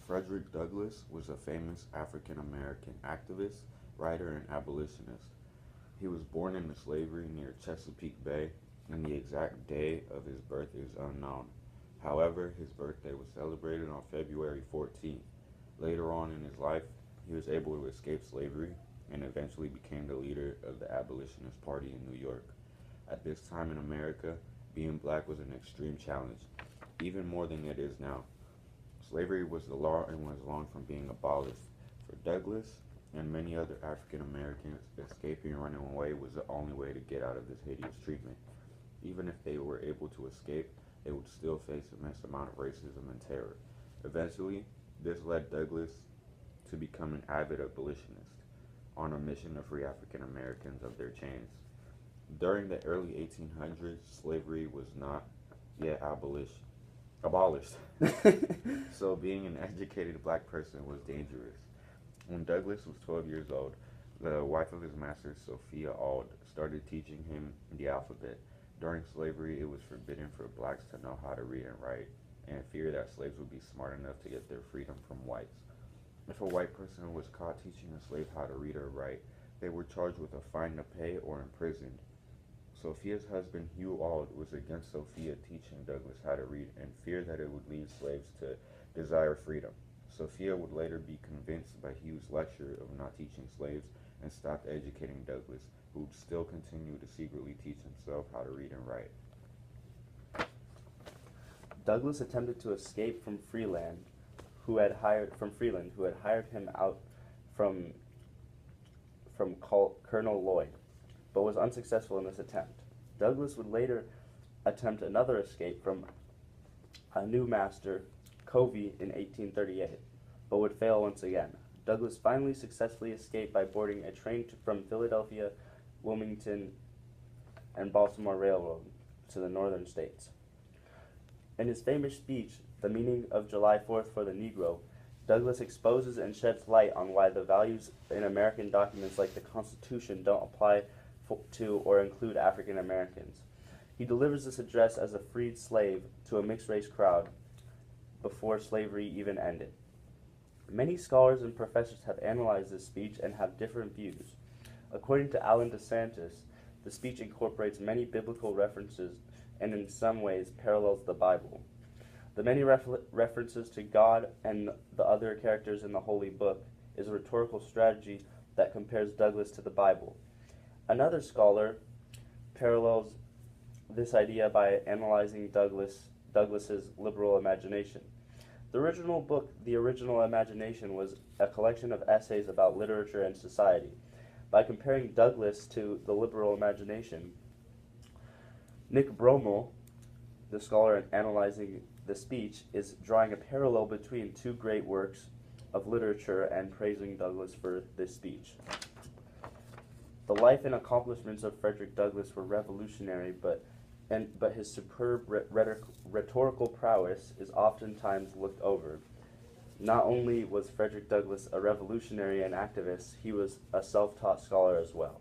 Frederick Douglass was a famous African American activist, writer, and abolitionist. He was born into slavery near Chesapeake Bay, and the exact day of his birth is unknown. However, his birthday was celebrated on February 14th. Later on in his life, he was able to escape slavery and eventually became the leader of the Abolitionist Party in New York. At this time in America, being black was an extreme challenge, even more than it is now. Slavery was the law and was long from being abolished. For Douglass and many other African Americans, escaping and running away was the only way to get out of this hideous treatment. Even if they were able to escape, they would still face immense amount of racism and terror. Eventually, this led Douglass to become an avid abolitionist on a mission to free African Americans of their chains. During the early 1800s, slavery was not yet abolished. So being an educated black person was dangerous. When Douglass was 12 years old, the wife of his master, Sophia Auld, started teaching him the alphabet. During slavery, it was forbidden for blacks to know how to read and write, and feared that slaves would be smart enough to get their freedom from whites. If a white person was caught teaching a slave how to read or write, they were charged with a fine to pay or imprisoned. Sophia's husband, Hugh Auld, was against Sophia teaching Douglass how to read and feared that it would lead slaves to desire freedom. Sophia would later be convinced by Hugh's lecture of not teaching slaves and stopped educating Douglass, who would still continue to secretly teach himself how to read and write. Douglass attempted to escape from Freeland, who had hired him out from Colonel Lloyd, but was unsuccessful in this attempt. Douglass would later attempt another escape from a new master, Covey, in 1838, but would fail once again. Douglass finally successfully escaped by boarding a train from Philadelphia, Wilmington, and Baltimore Railroad to the northern states. In his famous speech, The Meaning of July 4th for the Negro, Douglass exposes and sheds light on why the values in American documents like the Constitution don't apply to or include African Americans. He delivers this address as a freed slave to a mixed-race crowd before slavery even ended. Many scholars and professors have analyzed this speech and have different views. According to Alan DeSantis, the speech incorporates many biblical references and in some ways parallels the Bible. The many references to God and the other characters in the Holy Book is a rhetorical strategy that compares Douglass to the Bible. Another scholar parallels this idea by analyzing Douglass's liberal imagination. The original book, The Original Imagination, was a collection of essays about literature and society. By comparing Douglass to the liberal imagination, Nick Bromell, the scholar analyzing the speech, is drawing a parallel between two great works of literature and praising Douglass for this speech. The life and accomplishments of Frederick Douglass were revolutionary, but his superb rhetorical prowess is oftentimes looked over. Not only was Frederick Douglass a revolutionary and activist, he was a self-taught scholar as well.